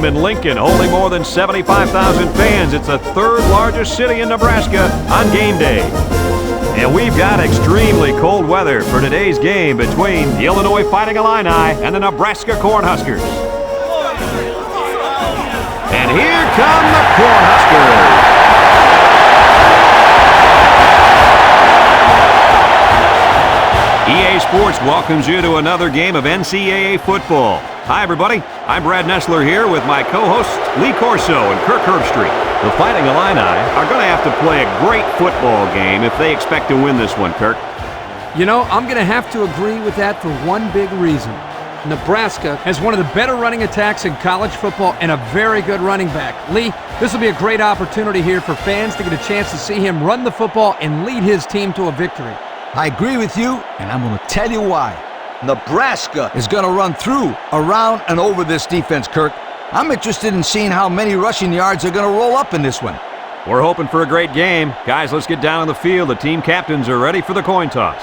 Stadium in Lincoln, holding more than 75,000 fans. It's the third largest city in Nebraska on game day. And we've got extremely cold weather for today's game between the Illinois Fighting Illini and the Nebraska Cornhuskers. And here come the Cornhuskers. EA Sports welcomes you to another game of NCAA football. Hi, everybody. I'm Brad Nessler here with my co-hosts Lee Corso and Kirk Herbstreit. The Fighting Illini are going to have to play a great football game if they expect to win this one, Kirk. You know, I'm going to have to agree with that for one big reason. Nebraska has one of the better running attacks in college football and a very good running back. Lee, this will be a great opportunity here for fans to get a chance to see him run the football and lead his team to a victory. I agree with you, and I'm going to tell you why. Nebraska is going to run through, around, and over this defense, Kirk. I'm interested in seeing how many rushing yards are going to roll up in this one. We're hoping for a great game. Guys, let's get down on the field. The team captains are ready for the coin toss.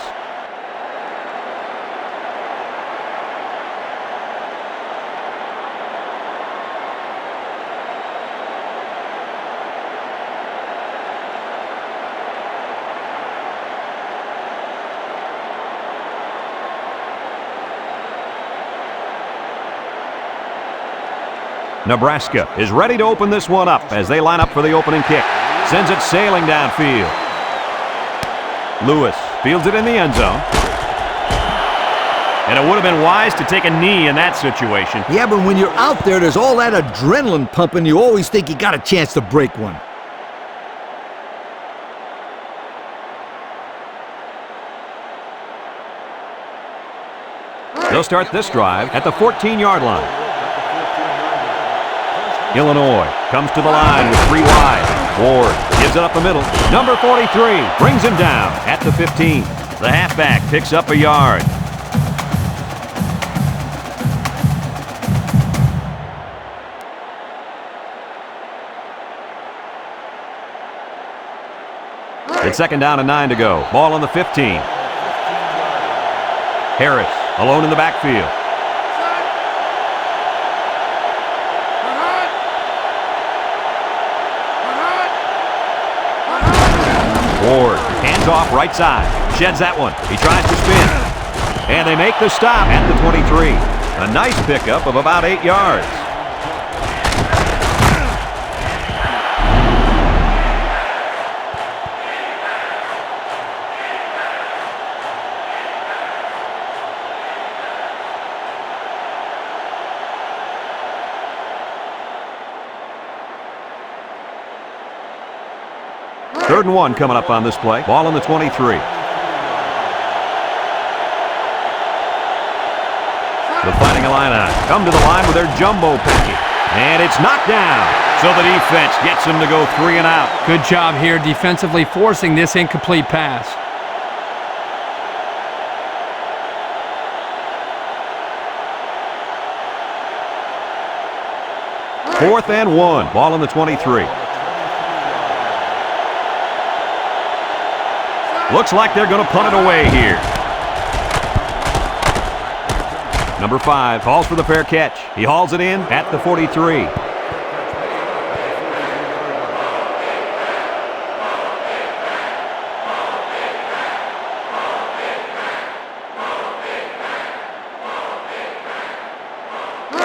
Nebraska is ready to open this one up as they line up for the opening kick. Sends it sailing downfield. Lewis fields it in the end zone. And it would have been wise to take a knee in that situation. Yeah, but when you're out there, there's all that adrenaline pumping. You always think you got a chance to break one. They'll start this drive at the 14-yard line. Illinois comes to the line with 3 wide. Ward gives it up the middle. Number 43 brings him down at the 15. The halfback picks up a yard. It's 2nd down and 9 to go. Ball on the 15. Harris alone in the backfield. Ward, hands off right side, sheds that one. He tries to spin, and they make the stop at the 23. A nice pickup of about 8 yards. Third and 1 coming up on this play. Ball on the 23. The Fighting Illini come to the line with their jumbo package. And it's knocked down. So the defense gets them to go 3 and out. Good job here defensively forcing this incomplete pass. Fourth and 1. Ball on the 23. Looks like they're going to punt it away here. Number 5 calls for the fair catch. He hauls it in at the 43.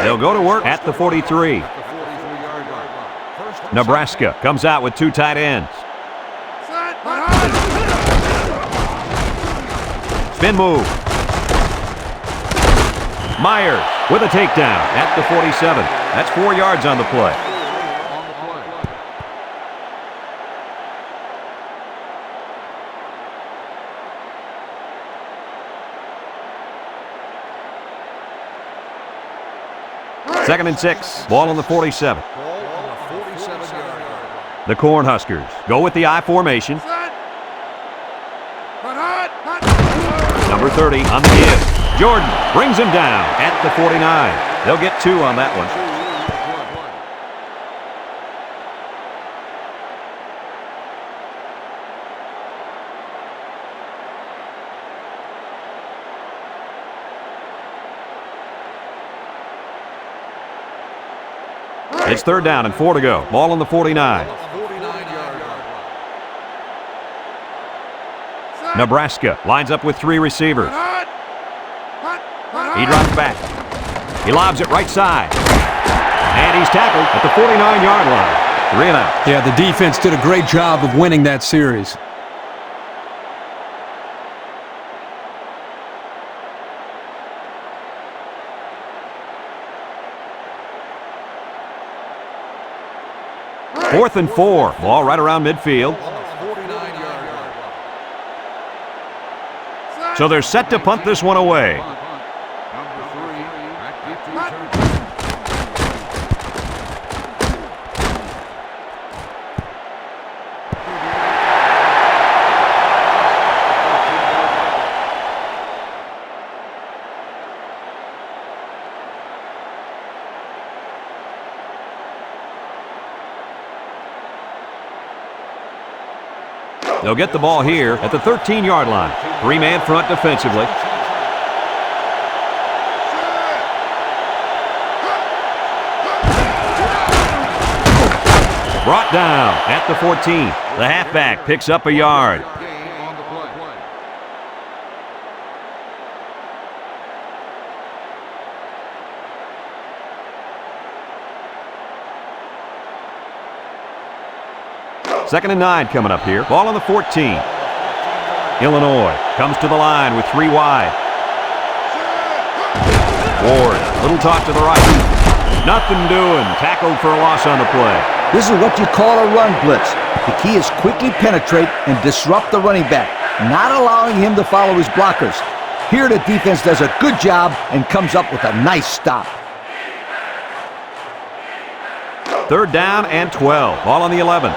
They'll go to work at the 43. Nebraska comes out with 2 tight ends. Spin move. Myers with a takedown at the 47. That's 4 yards on the play. Second and 6. Ball on the 47. The Cornhuskers go with the I formation. Number 30 on the give. Jordan brings him down at the 49. They'll get 2 on that one. It's 3rd down and 4 to go. Ball on the 49. Nebraska lines up with 3 receivers. He drops back. He lobs it right side. And he's tackled at the 49-yard line. 3 and out. Yeah, the defense did a great job of winning that series. Fourth and 4. Ball right around midfield. So they're set to punt this one away. They'll get the ball here at the 13-yard line. 3-man front defensively. Brought down at the 14. The halfback picks up a yard. Second and 9 coming up here. Ball on the 14. Illinois comes to the line with 3 wide. Ward, little toss to the right. Nothing doing. Tackled for a loss on the play. This is what you call a run blitz. The key is quickly penetrate and disrupt the running back, not allowing him to follow his blockers. Here the defense does a good job and comes up with a nice stop. 3rd down and 12. Ball on the 11.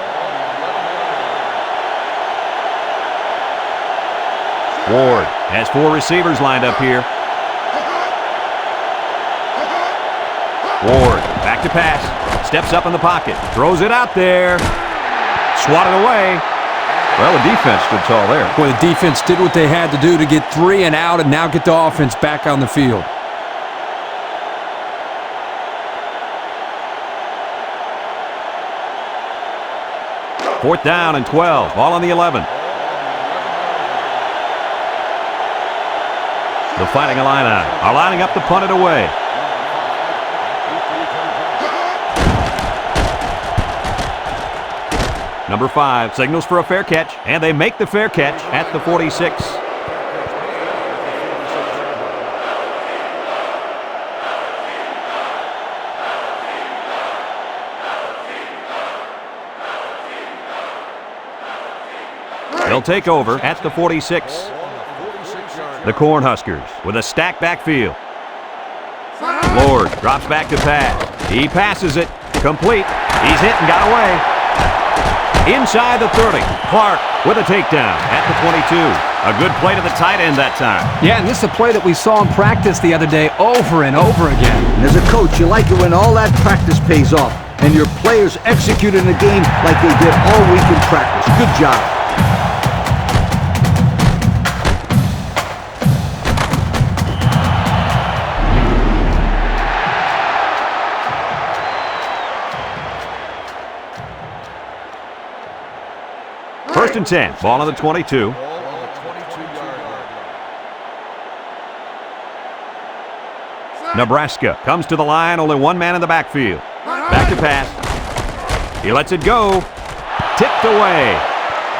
Ward has 4 receivers lined up here. Ward back to pass. Steps up in the pocket. Throws it out there. Swatted away. Well, the defense stood tall there. Well, the defense did what they had to do to get 3 and out and now get the offense back on the field. Fourth down and 12. Ball on the 11. The Fighting Illini are lining up to punt it away. Number 5 signals for a fair catch, and they make the fair catch at the 46. They'll take over at the 46. The Cornhuskers with a stacked backfield. Lord drops back to pass. He passes it. Complete. He's hit and got away. Inside the 30. Clark with a takedown at the 22. A good play to the tight end that time. Yeah, and this is a play that we saw in practice the other day over and over again. And as a coach, you like it when all that practice pays off and your players execute in the game like they did all week in practice. Good job. First and 10. Ball on the 22. Nebraska comes to the line. Only 1 man in the backfield. Back to pass. He lets it go. Tipped away.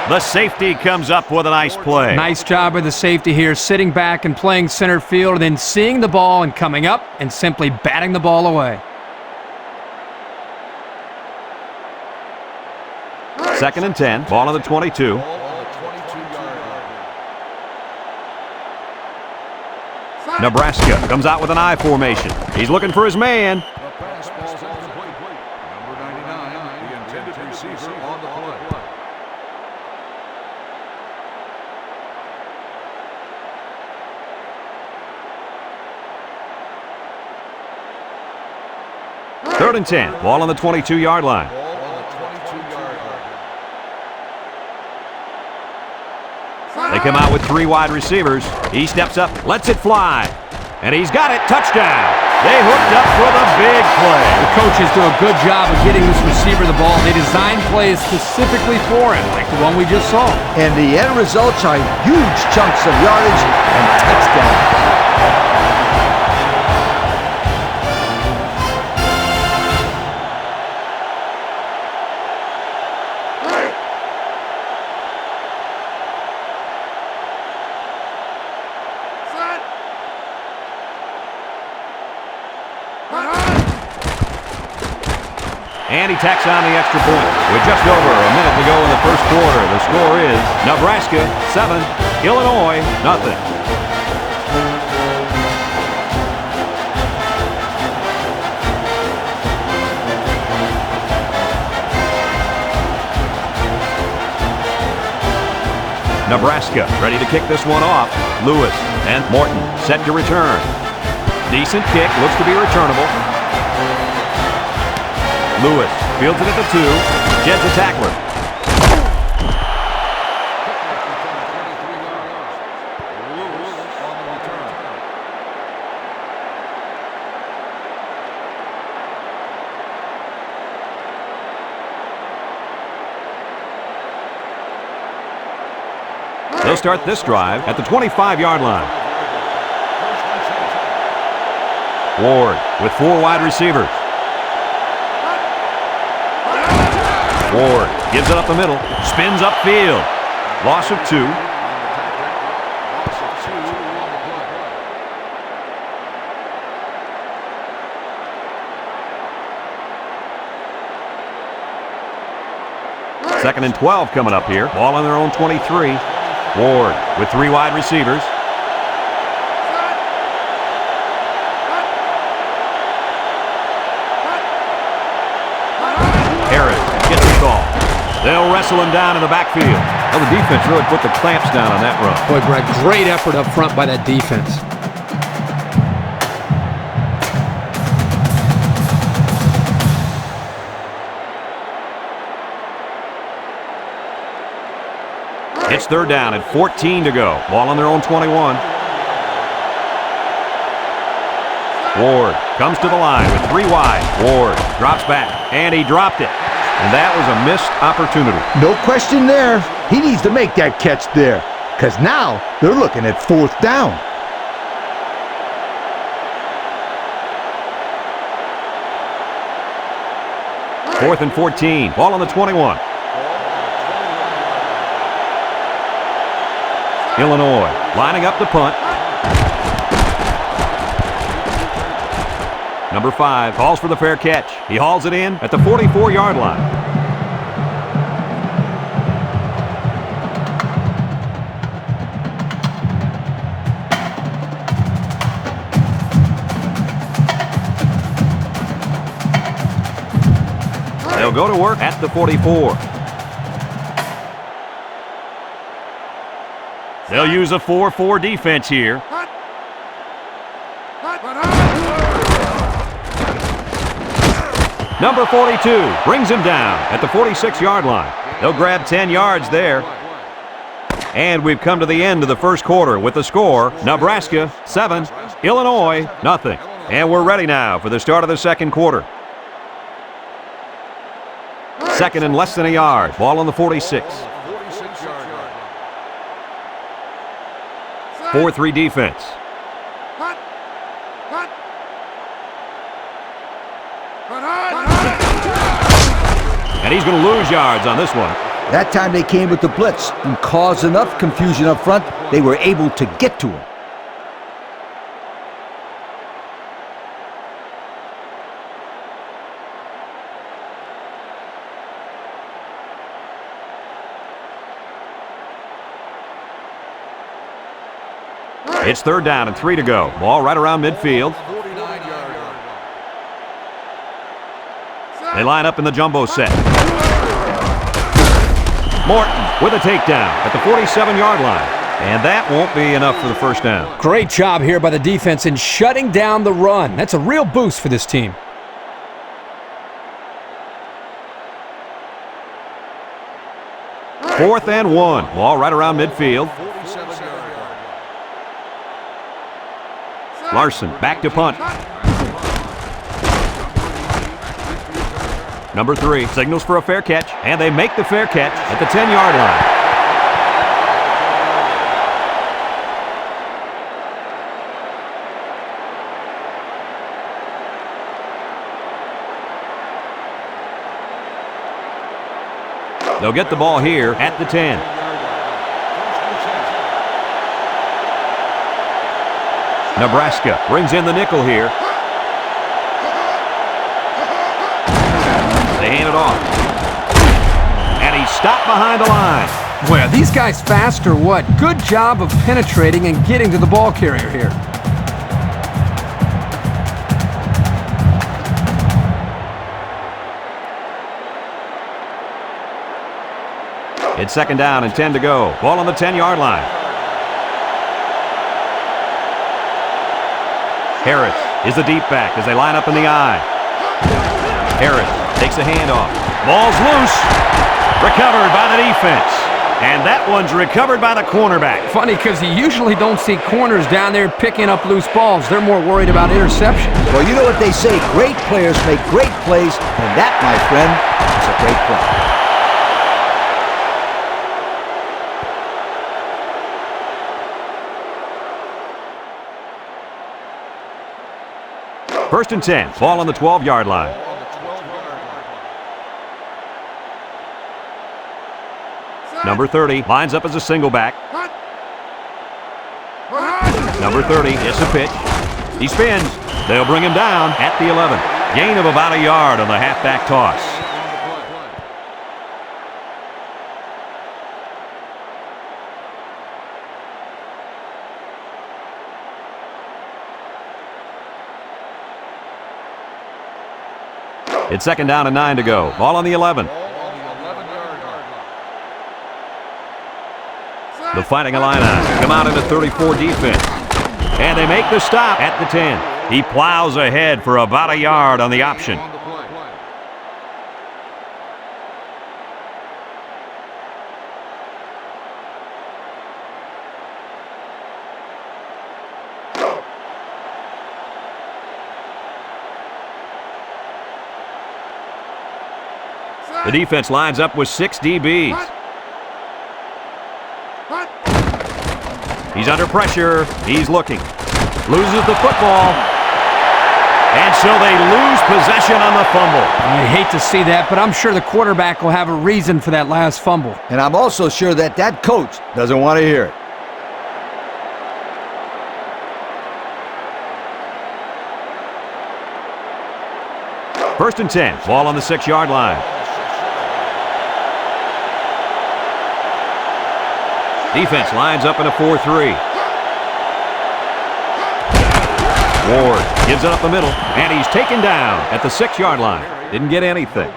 The safety comes up with a nice play. Nice job by the safety here, sitting back and playing center field, and then seeing the ball and coming up and simply batting the ball away. Second and 10. Ball on the 22. Nebraska comes out with an I formation. He's looking for his man. Number 99, the intended receiver on the play. Third and 10. Ball on the 22-yard line. They come out with 3 wide receivers. He steps up, lets it fly, and he's got it. Touchdown. They hooked up for the big play. The coaches do a good job of getting this receiver the ball. They design plays specifically for him, like the one we just saw. And the end results are huge chunks of yardage and touchdowns. And he tacks on the extra point. With just over a minute to go in the first quarter, the score is Nebraska 7, Illinois 0. Nebraska ready to kick this one off. Lewis and Morton set to return. Decent kick, looks to be returnable. Lewis fields it at the 2, jets a tackler. They'll start this drive at the 25-yard line. Ward with 4 wide receivers. Ward gives it up the middle, spins upfield. Loss of 2. Second and 12 coming up here. Ball on their own 23. Ward with 3 wide receivers. They'll wrestle him down in the backfield. Well, the defense really put the clamps down on that run. Boy, Brad, great effort up front by that defense. It's third down and 14 to go. Ball on their own 21. Ward comes to the line with 3 wide. Ward drops back, and he dropped it. And that was a missed opportunity. No question there. He needs to make that catch there, because now they're looking at 4th down. Fourth and 14. Ball on the 21. Illinois lining up the punt. Number 5 calls for the fair catch. He hauls it in at the 44-yard line. They'll go to work at the 44. They'll use a 4-4 defense here. Number 42 brings him down at the 46-yard line. They'll grab 10 yards there. And we've come to the end of the first quarter with the score, Nebraska 7, Illinois 0. And we're ready now for the start of the second quarter. Second and less than a yard. Ball on the 46. 4-3 defense. And he's going to lose yards on this one. That time they came with the blitz and caused enough confusion up front, they were able to get to him. It's third down and 3 to go. Ball right around midfield. They line up in the jumbo set. Morton with a takedown at the 47-yard line. And that won't be enough for the first down. Great job here by the defense in shutting down the run. That's a real boost for this team. Fourth and 1. Ball right around midfield. Larson back to punt. Number 3 signals for a fair catch, and they make the fair catch at the 10-yard line. They'll get the ball here at the 10. Nebraska brings in the nickel here. They hand it off. And he's stopped behind the line. Well, these guys fast or what? Good job of penetrating and getting to the ball carrier here. It's 2nd down and 10 to go. Ball on the 10-yard line. Harris is the deep back as they line up in the I. Harris takes a handoff. Ball's loose. Recovered by the defense. And that one's recovered by the cornerback. Funny, because you usually don't see corners down there picking up loose balls. They're more worried about interception. Well, you know what they say, great players make great plays, and that, my friend, is a great play. 1st and 10. Ball on the 12-yard line. Number 30 lines up as a single back. Number 30 gets a pitch. He spins. They'll bring him down at the 11. Gain of about a yard on the halfback toss. It's 2nd down and 9 to go. Ball on the 11. The Fighting Illini come out into 34 defense. And they make the stop at the 10. He plows ahead for about a yard on the option. The defense lines up with 6 DBs. He's under pressure. He's looking. Loses the football. And so they lose possession on the fumble. I hate to see that, but I'm sure the quarterback will have a reason for that last fumble. And I'm also sure that that coach doesn't want to hear it. 1st and 10. Ball on the 6-yard line. Defense lines up in a 4-3. Ward gives it up the middle, and he's taken down at the 6-yard line. Didn't get anything.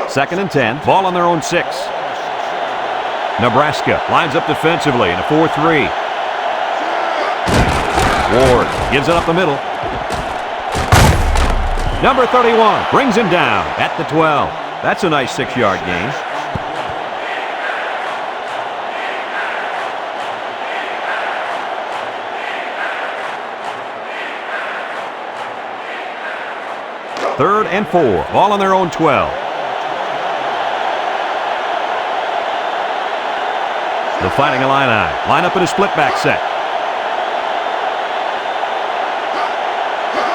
Second and 10. Ball on their own 6. Nebraska lines up defensively in a 4-3. Ward gives it up the middle. Number 31 brings him down at the 12. That's a nice 6-yard gain. Third and 4. Ball on their own 12. The Fighting Illini line up in a split-back set.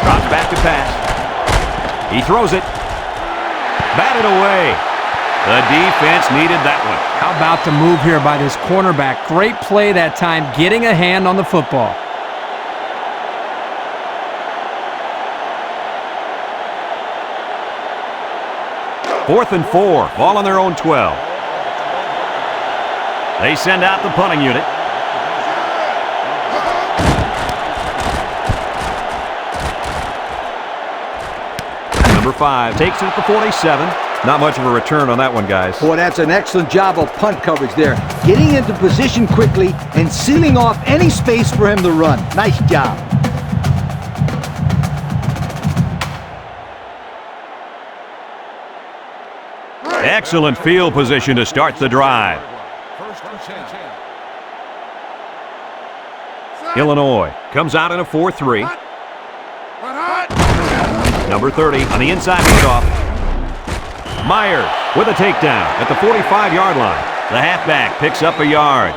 Drops back to pass. He throws it. Batted away. The defense needed that one. How about the move here by this cornerback? Great play that time, getting a hand on the football. Fourth and 4. Ball on their own 12. They send out the punting unit. Number 5 takes it at the 47. Not much of a return on that one, guys. Boy, that's an excellent job of punt coverage there. Getting into position quickly and sealing off any space for him to run. Nice job. Excellent field position to start the drive. First and 10. Illinois comes out in a 4-3. Number 30 on the inside handoff. Myers with a takedown at the 45-yard line. The halfback picks up a yard.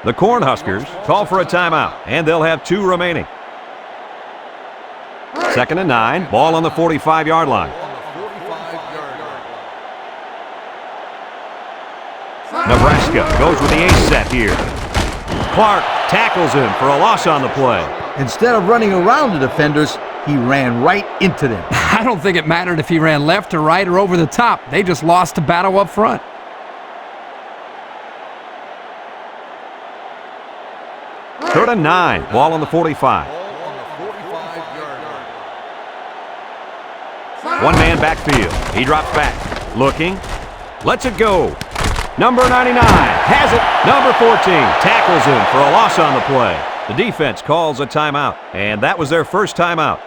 The Cornhuskers call for a timeout, and they'll have 2 remaining. 2nd and 9, ball on the 45-yard line. Nebraska goes with the ace set here. Clark tackles him for a loss on the play. Instead of running around the defenders, he ran right into them. I don't think it mattered if he ran left or right or over the top. They just lost the battle up front. Third and 9, ball on the 45. One-man backfield. He drops back. Looking. Lets it go. Number 99 has it. Number 14 tackles him for a loss on the play. The defense calls a timeout, and that was their first timeout.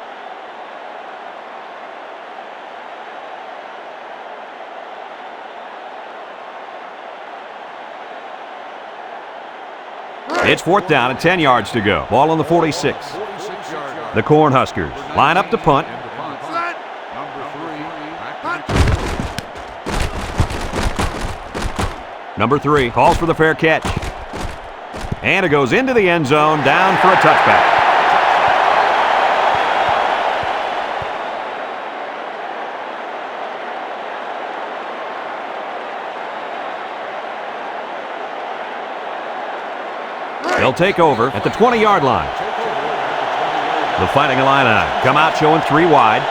It's 4th down and 10 yards to go. Ball on the 46. The Cornhuskers line up to punt. Number 3 calls for the fair catch. And it goes into the end zone, down for a touchback. They'll take over at the 20-yard line. The Fighting Illini come out showing 3 wide.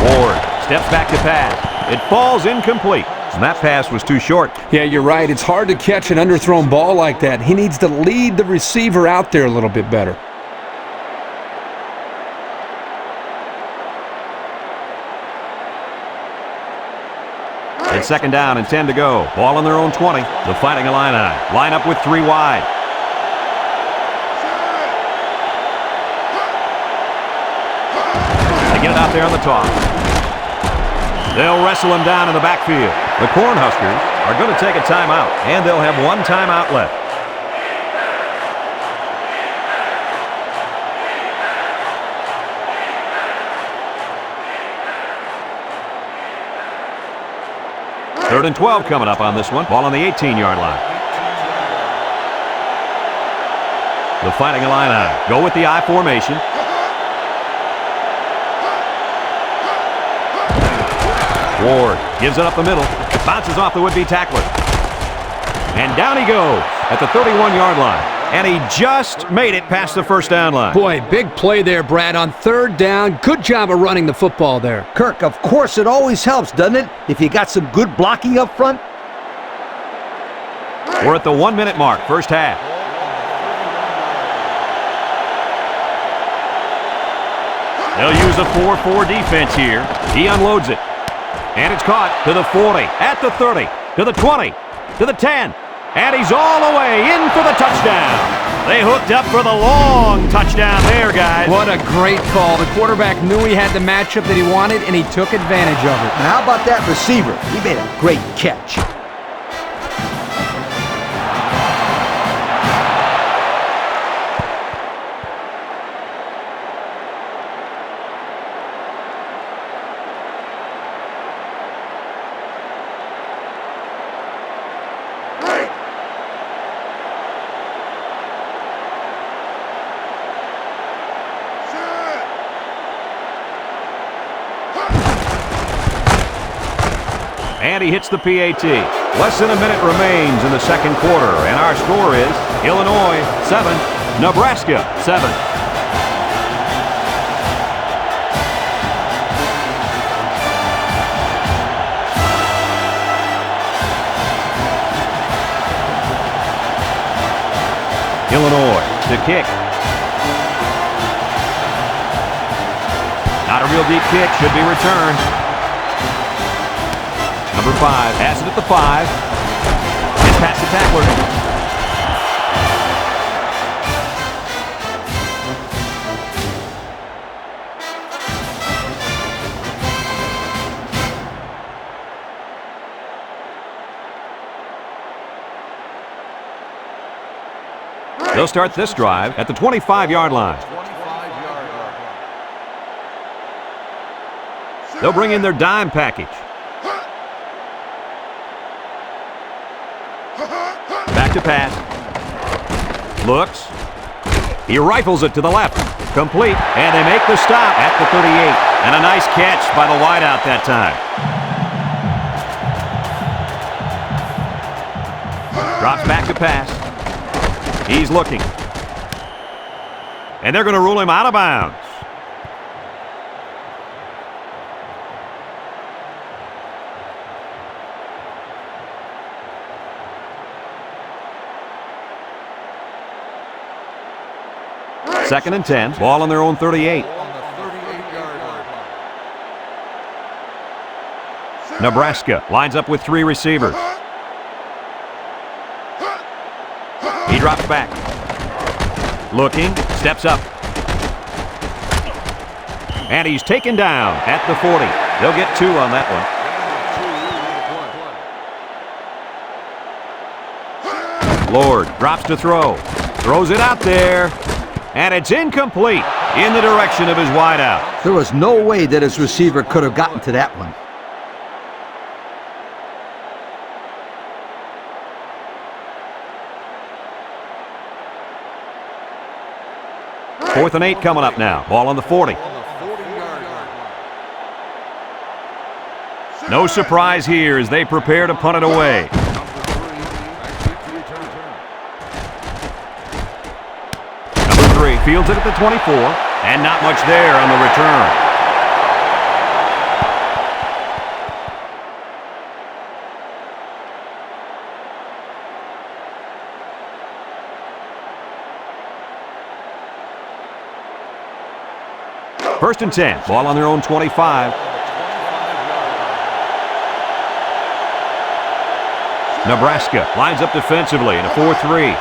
Ward steps back to pass. It falls incomplete. And that pass was too short. Yeah, you're right. It's hard to catch an underthrown ball like that. He needs to lead the receiver out there a little bit better. It's 2nd down and 10 to go. Ball on their own 20. The Fighting Illini line up with 3 wide. They get it out there on the top. They'll wrestle him down in the backfield. The Cornhuskers are going to take a timeout, and they'll have 1 timeout left. Third and 12 coming up on this one. Ball on the 18-yard line. The Fighting Illini go with the I formation. Ward gives it up the middle. Bounces off the would-be tackler. And down he goes at the 31-yard line. And he just made it past the first down line. Boy, big play there, Brad, on 3rd down. Good job of running the football there. Kirk, of course it always helps, doesn't it, if you got some good blocking up front? We're at the 1-minute mark, first half. They'll use a 4-4 defense here. He unloads it. And it's caught to the 40, at the 30, to the 20, to the 10. And he's all the way in for the touchdown. They hooked up for the long touchdown there, guys. What a great call. The quarterback knew he had the matchup that he wanted, and he took advantage of it. And how about that receiver? He made a great catch. And he hits the PAT. Less than a minute remains in the second quarter, and our score is Illinois 7, Nebraska 7. Illinois to kick. Not a real deep kick, should be returned. Number 5 has it at the 5. Gets past the tackler. They'll start this drive at the 25-yard line. They'll bring in their dime package. Back to pass. Looks. He rifles it to the left. Complete. And they make the stop at the 38. And a nice catch by the wideout that time. Drops back to pass. He's looking. And they're going to rule him out of bounds. Second and 10. Ball on their own 38. Nebraska lines up with 3 receivers. He drops back. Looking. Steps up. And he's taken down at the 40. They'll get 2 on that one. Lord drops to throw. Throws it out there. And it's incomplete in the direction of his wideout. There was no way that his receiver could have gotten to that one. Fourth and 8 coming up now. Ball on the 40. No surprise here as they prepare to punt it away. Fields it at the 24, and not much there on the return. First and 10, ball on their own 25. Nebraska lines up defensively in a 4-3.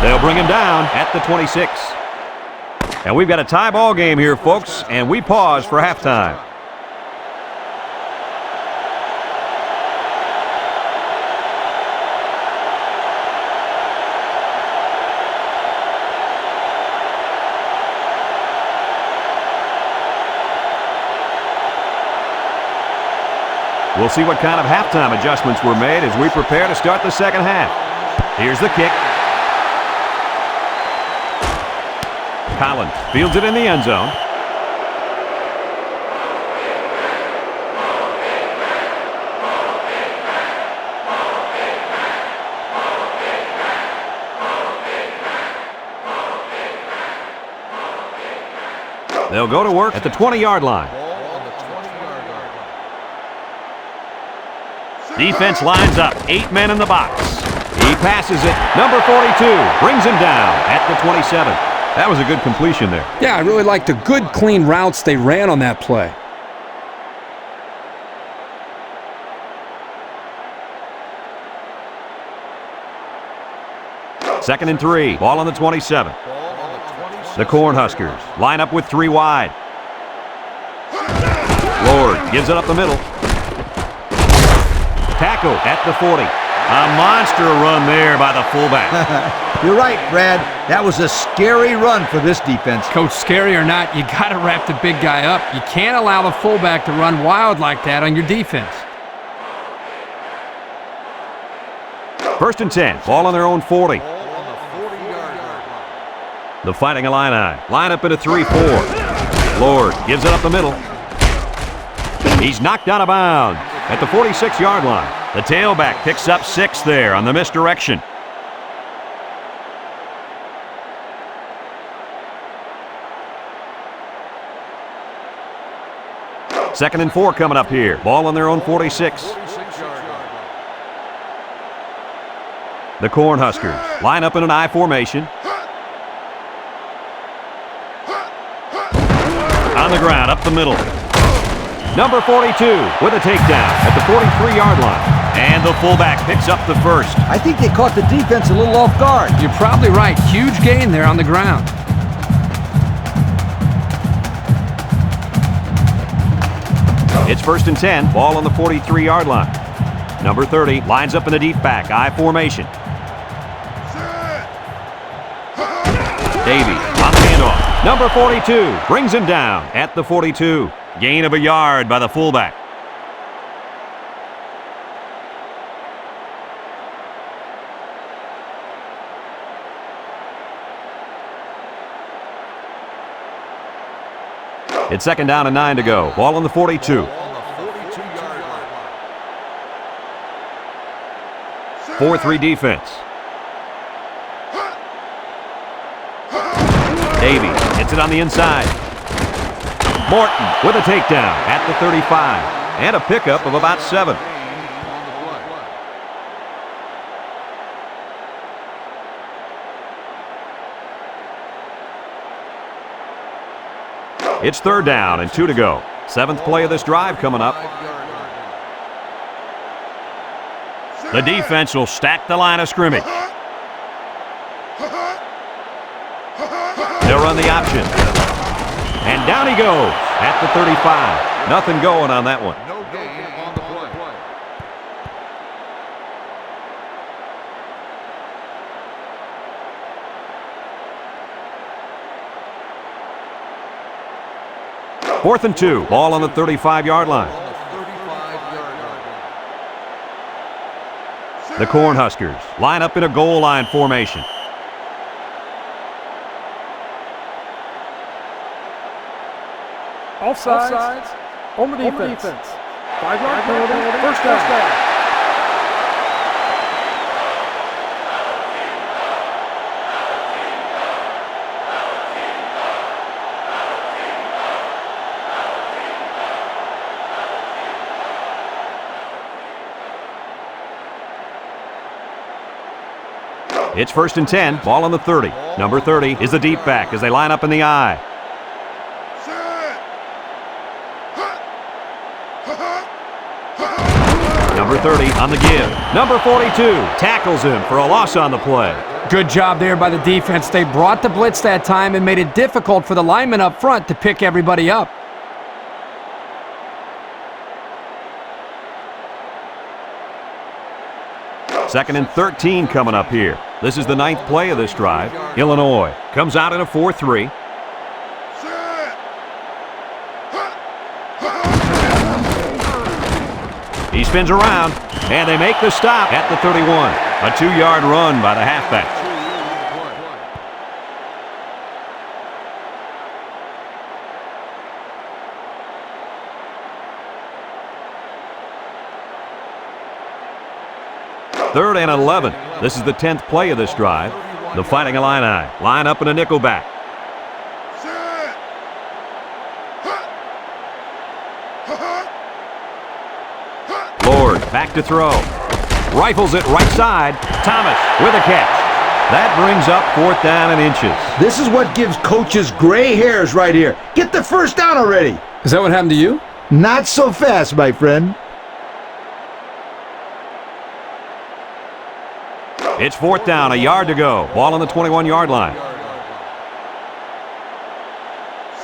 They'll bring him down at the 26. And we've got a tie ball game here, folks, and we pause for halftime. We'll see what kind of halftime adjustments were made as we prepare to start the second half. Here's the kick. Collins fields it in the end zone. They'll go to work at the 20-yard line. Defense lines up. 8 men in the box. He passes it. Number 42 brings him down at the 27. That was a good completion there. Yeah, I really liked the good, clean routes they ran on that play. Second and 3. Ball on the 27. The Cornhuskers line up with 3 wide. Lord gives it up the middle. Tackle at the 40. A monster run there by the fullback. You're right, Brad. That was a scary run for this defense. Coach, scary or not, you got to wrap the big guy up. You can't allow the fullback to run wild like that on your defense. First and 10. Ball on their own 40. The Fighting Illini line up in a 3-4. Lord gives it up the middle. He's knocked out of bounds at the 46-yard line. The tailback picks up 6 there on the misdirection. Second and 4 coming up here. Ball on their own 46. The Cornhuskers line up in an I formation. On the ground, up the middle. Number 42 with a takedown at the 43-yard line. And the fullback picks up the first. I think they caught the defense a little off guard. You're probably right. Huge gain there on the ground. It's 1st and 10, ball on the 43-yard line. Number 30 lines up in the deep back, I formation. Davies on the handoff. Number 42 brings him down at the 42. Gain of a yard by the fullback. It's 2nd down and 9 to go. Ball on the 42. 4-3 defense. Davies hits it on the inside. Morton with a takedown at the 35 and a pickup of about 7. It's 3rd down and 2 to go. 7th play of this drive coming up. The defense will stack the line of scrimmage. They'll run the option. And down he goes at the 35. Nothing going on that one. No gain on the play. 4th and 2. Ball on the 35-yard line. The Cornhuskers line up in a goal line formation. Offsides. On the defense. 5-yard penalty. First down. It's 1st and 10, ball on the 30. Number 30 is the deep back as they line up in the I. Number 30 on the give. Number 42 tackles him for a loss on the play. Good job there by the defense. They brought the blitz that time and made it difficult for the linemen up front to pick everybody up. Second and 13 coming up here. This is the 9th play of this drive. Illinois comes out in a 4-3. He spins around, and they make the stop at the 31. A 2-yard run by the halfback. Third and 11. This is the 10th play of this drive. The Fighting Illini line up in a nickel back. Lord back to throw. Rifles it right side. Thomas with a catch. That brings up 4th down and inches. This is what gives coaches gray hairs right here. Get the first down already. Is that what happened to you? Not so fast, my friend. It's 4th down, a yard to go. Ball on the 21-yard line.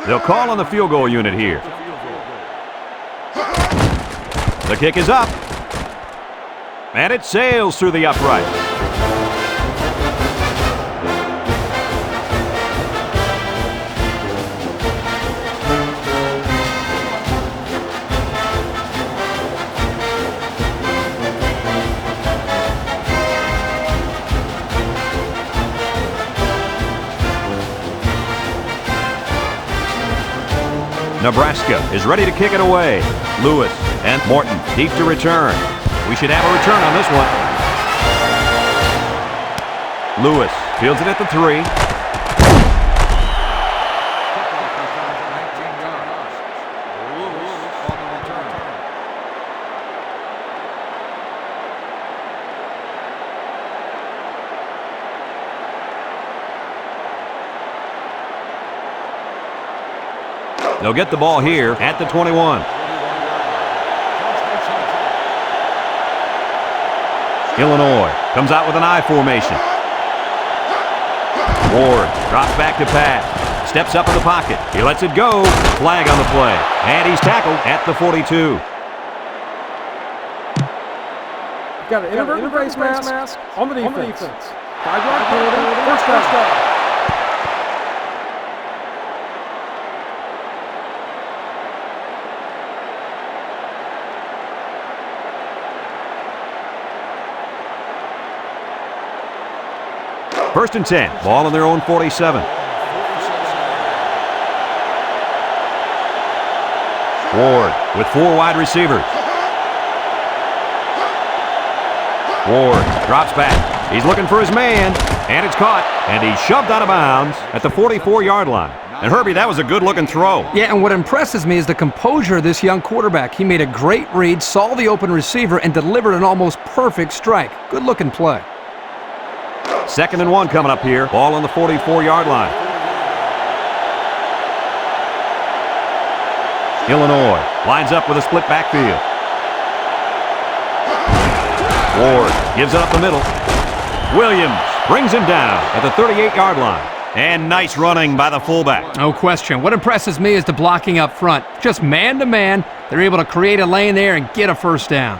They'll call on the field goal unit here. The kick is up. And it sails through the upright. Nebraska is ready to kick it away. Lewis and Morton deep to return. We should have a return on this one. Lewis fields it at the 3. They'll get the ball here at the 21. Illinois comes out with an I formation. Ward drops back to pass. steps up in the pocket. He lets it go. Flag on the play. And he's tackled at the 42. Got an inadvertent face mask on the defense. 5-yard penalty, first down. First and 10. Ball on their own 47. Ward with 4 wide receivers. Ward drops back. He's looking for his man, and it's caught, and he's shoved out of bounds at the 44-yard line. And Herbie, that was a good-looking throw. Yeah, and what impresses me is the composure of this young quarterback. He made a great read, saw the open receiver, and delivered an almost perfect strike. Good-looking play. 2nd and 1 coming up here. Ball on the 44-yard line. Illinois lines up with a split backfield. Ward gives it up the middle. Williams brings him down at the 38-yard line. And nice running by the fullback. No question. What impresses me is the blocking up front. Just man-to-man, they're able to create a lane there and get a first down.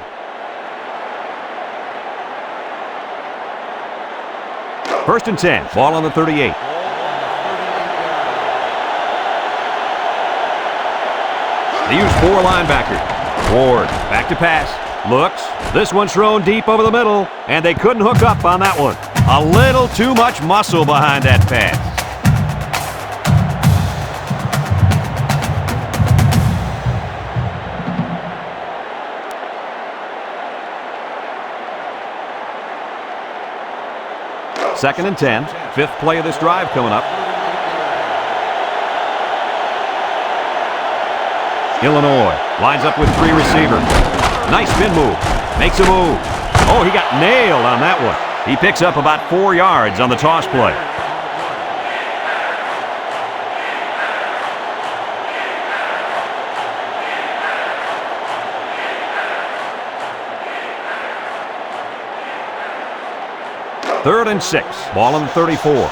First and 10. Ball on the 38. They use 4 linebackers. Ward back to pass. Looks. This one's thrown deep over the middle, and they couldn't hook up on that one. A little too much muscle behind that pass. Second and 10. 5th play of this drive coming up. Illinois lines up with 3 receivers. Nice spin move. Makes a move. Oh, he got nailed on that one. He picks up about 4 yards on the toss play. Third and 6. Ball on the 34.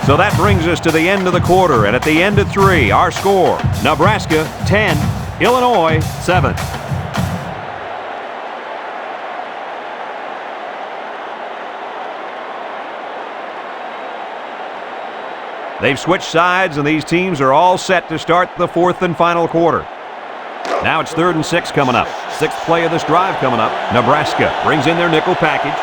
So that brings us to the end of the quarter, and at the end of 3, our score, Nebraska 10, Illinois 7. They've switched sides, and these teams are all set to start the 4th and final quarter. Now it's 3rd and 6 coming up. 6th play of this drive coming up. Nebraska brings in their nickel package.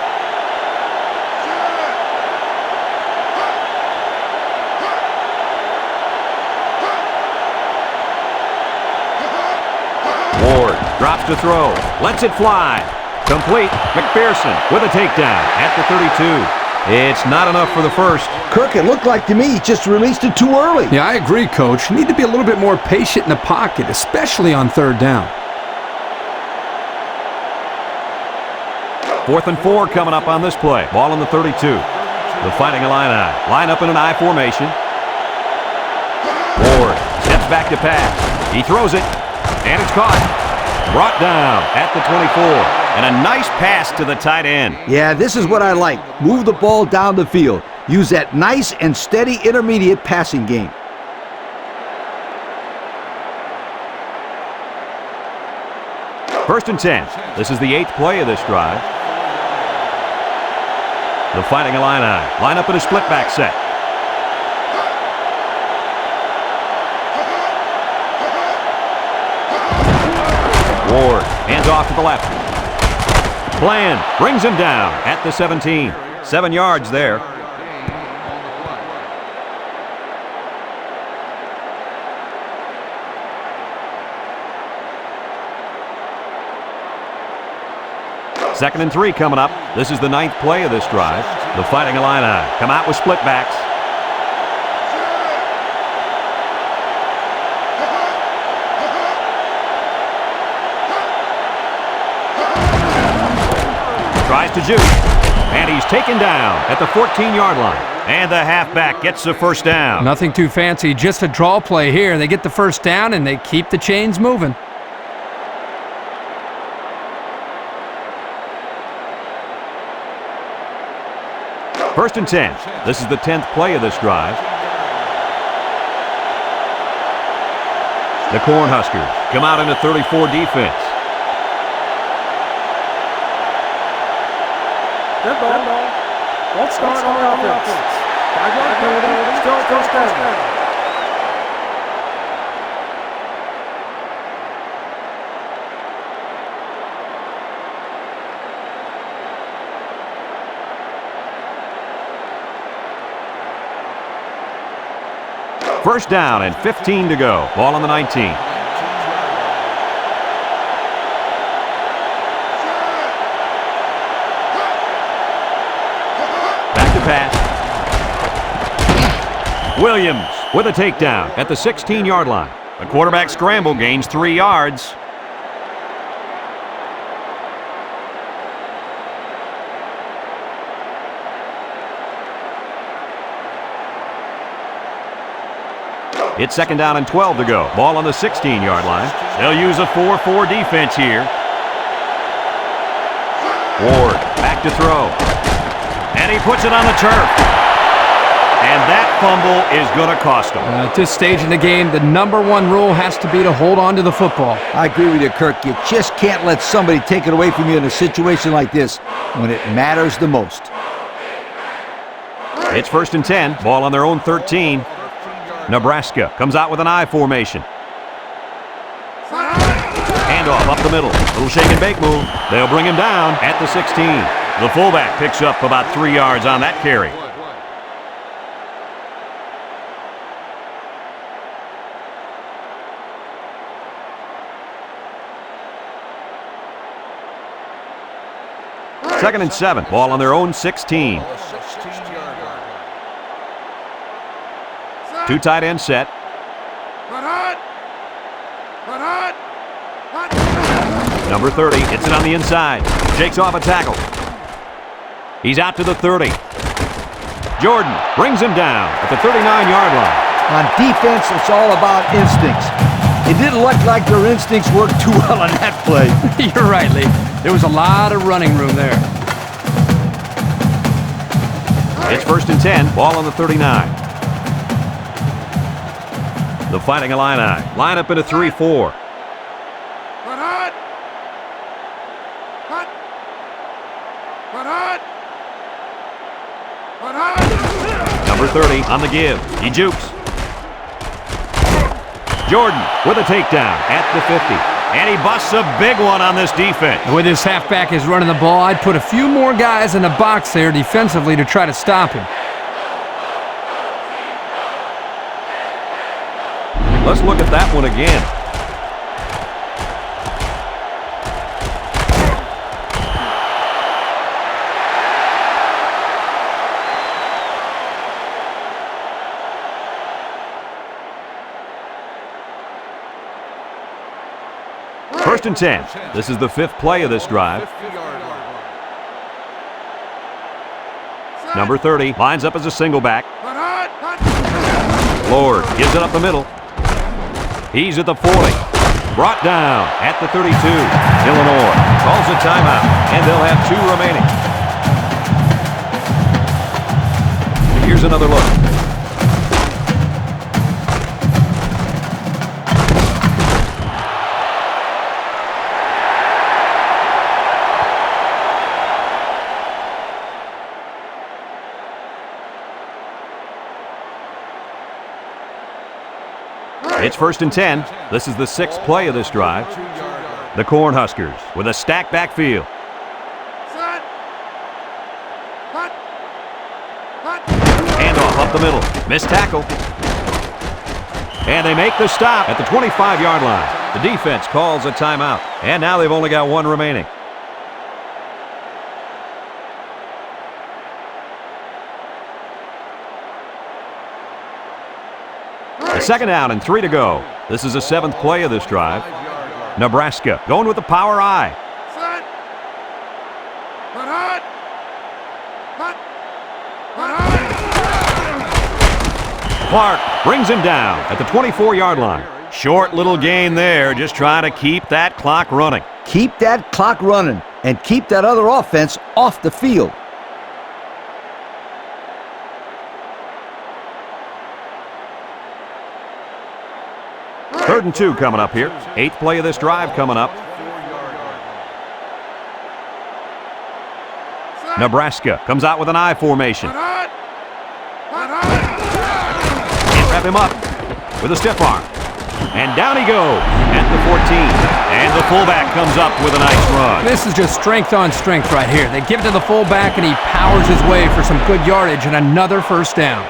Ward drops to throw, lets it fly. Complete. McPherson with a takedown at the 32. It's not enough for the first. Kirk, it looked like to me he just released it too early. Yeah, I agree, Coach. You need to be a little bit more patient in the pocket, especially on 3rd down. 4th and 4 coming up on this play. Ball on the 32. The Fighting Illini line up in an I formation. Ward steps back to pass. He throws it, and it's caught. Brought down at the 24. And a nice pass to the tight end. Yeah, this is what I like. Move the ball down the field. Use that nice and steady intermediate passing game. First and 10. This is the 8th play of this drive. The Fighting Illini line up in a split back set. Ward hands off to the left. Bland brings him down at the 17. 7 yards there. Second and 3 coming up. This is the 9th play of this drive. The Fighting Illini come out with split backs. Tries to juke, and he's taken down at the 14-yard line. And the halfback gets the first down. Nothing too fancy, just a draw play here. They get the first down, and they keep the chains moving. First and 10. This is the 10th play of this drive. The Cornhuskers come out into 34 defense. Dead ball. Won't start on the offense. 5-yard penalty. Still first down. First down and 15 to go. Ball on the 19. Back to pass. Williams with a takedown at the 16-yard line. The quarterback scramble gains 3 yards. It's second down and 12 to go. Ball on the 16-yard line. They'll use a 4-4 defense here. Ward back to throw. And he puts it on the turf. And that fumble is going to cost him. At this stage in the game, the #1 rule has to be to hold on to the football. I agree with you, Kirk. You just can't let somebody take it away from you in a situation like this when it matters the most. It's first and 10. Ball on their own 13. Nebraska comes out with an I formation. Handoff up the middle. Little shake and bake move. They'll bring him down at the 16. The fullback picks up about 3 yards on that carry. Second and 7. Ball on their own 16. 2 tight end set. Number 30 hits it on the inside. Shakes off a tackle. He's out to the 30. Jordan brings him down at the 39-yard line. On defense, it's all about instincts. It didn't look like their instincts worked too well on that play. You're right, Lee. There was a lot of running room there. It's first and 10. Ball on the 39. The Fighting Illini line up in a 3-4. Number 30 on the give. He jukes. Jordan with a takedown at the 50. And he busts a big one on this defense. The way this halfback is running the ball, I'd put a few more guys in the box there defensively to try to stop him. Let's look at that one again. First and 10. This is the 5th play of this drive. Number 30 lines up as a single back. Lord gives it up the middle. He's at the 40. Brought down at the 32. Illinois calls a timeout, and they'll have 2 remaining. Here's another look. It's first and 10. This is the 6th play of this drive. The Cornhuskers with a stacked backfield. Handoff up the middle. Missed tackle. And they make the stop at the 25-yard line. The defense calls a timeout. And now they've only got 1 remaining. Second down and 3 to go. This is the 7th play of this drive. Nebraska going with the power I. Clark brings him down at the 24-yard line. Short little gain there, just trying to keep that clock running. Keep that clock running and keep that other offense off the field. 3rd and 2 coming up here. 8th play of this drive coming up. Nebraska comes out with an I formation. Can't wrap him up with a stiff arm. And down he goes at the 14. And the fullback comes up with a nice run. This is just strength on strength right here. They give it to the fullback, and he powers his way for some good yardage and another first down.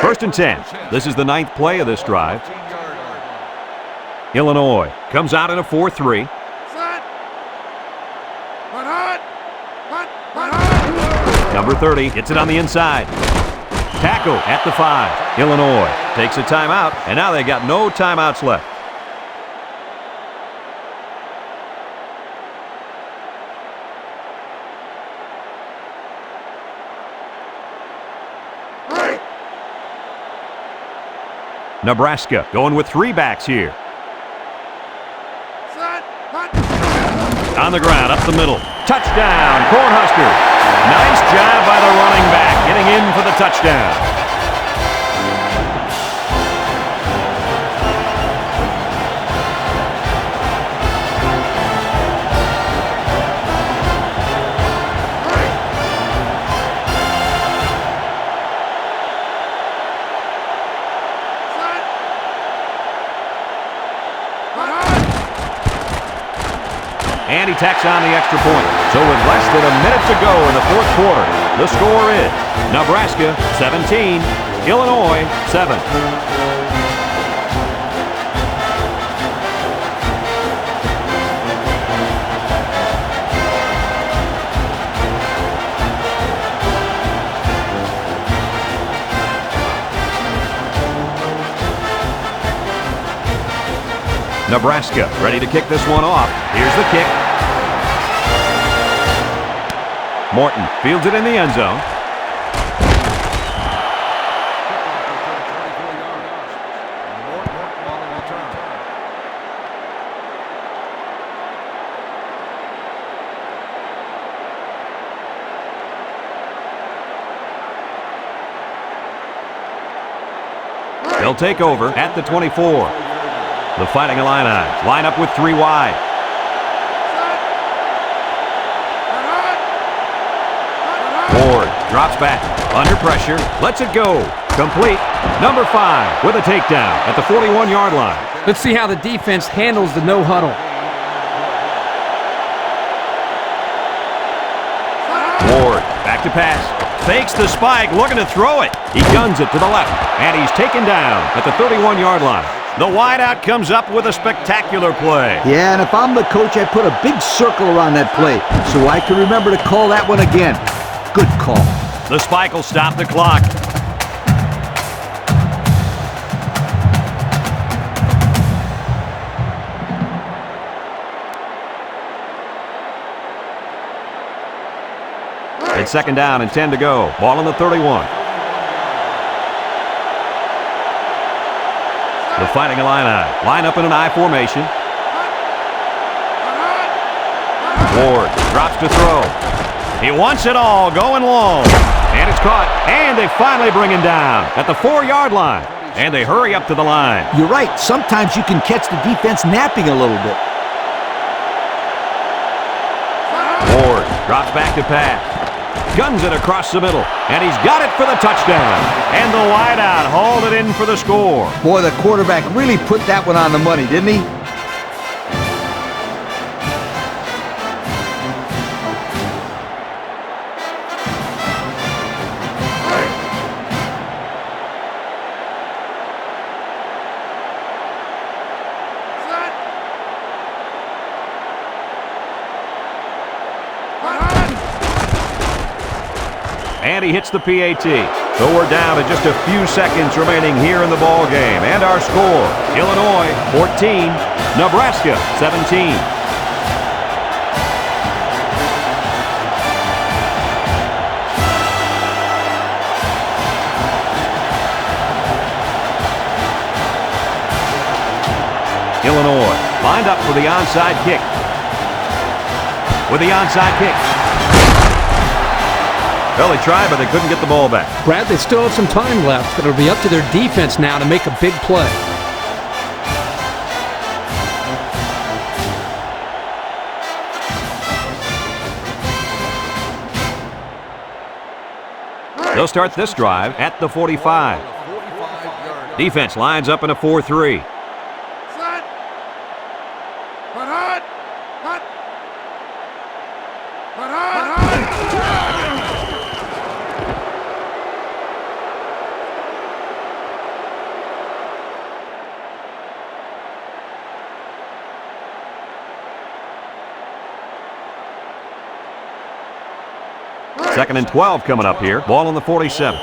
First and 10. This is the 9th play of this drive. Illinois comes out in a 4-3. Number 30 gets it on the inside. Tackle at the 5. Illinois takes a timeout, and now they got no timeouts left. Nebraska going with 3 backs here. On the ground, up the middle. Touchdown, Cornhuskers. Nice job by the running back, getting in for the touchdown. And he tacks on the extra point. So with less than a minute to go in the 4th quarter, the score is Nebraska 17, Illinois 7. Nebraska ready to kick this one off. Here's the kick. Morton fields it in the end zone. They'll take over at the 24. The Fighting Illini line up with 3 wide. Ward drops back, under pressure, lets it go. Complete. Number 5 with a takedown at the 41-yard line. Let's see how the defense handles the no huddle. Ward back to pass. Fakes the spike, looking to throw it. He guns it to the left, and he's taken down at the 31-yard line. The wideout comes up with a spectacular play. Yeah, and if I'm the coach, I put a big circle around that play so I can remember to call that one again. Good call. The spike will stop the clock. It's 2nd down and 10 to go. Ball on the 31. The Fighting Illini line up in an I formation. Ward drops to throw. He wants it all, going long. And it's caught. And they finally bring him down at the 4-yard line. And they hurry up to the line. You're right. Sometimes you can catch the defense napping a little bit. Ward drops back to pass. Guns it across the middle, and he's got it for the touchdown. And the wideout hauled it in for the score. Boy, the quarterback really put that one on the money, didn't he? And he hits the PAT. So we're down to just a few seconds remaining here in the ball game. And our score, Illinois 14, Nebraska 17. Illinois lined up for the onside kick. With the onside kick. Well, they tried, but they couldn't get the ball back. Brad, they still have some time left, but it'll be up to their defense now to make a big play. They'll start this drive at the 45. Defense lines up in a 4-3. Second and 12 coming up here. Ball on the 47.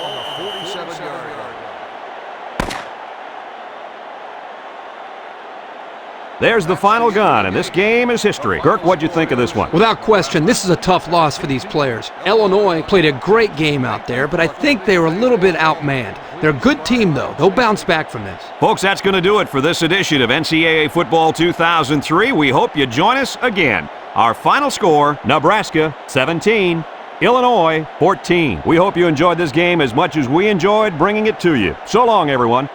There's the final gun, and this game is history. Kirk, what'd you think of this one? Without question, this is a tough loss for these players. Illinois played a great game out there, but I think they were a little bit outmanned. They're a good team, though. They'll bounce back from this. Folks, that's going to do it for this edition of NCAA Football 2003. We hope you join us again. Our final score, Nebraska 17, Illinois 14. We hope you enjoyed this game as much as we enjoyed bringing it to you. So long, everyone.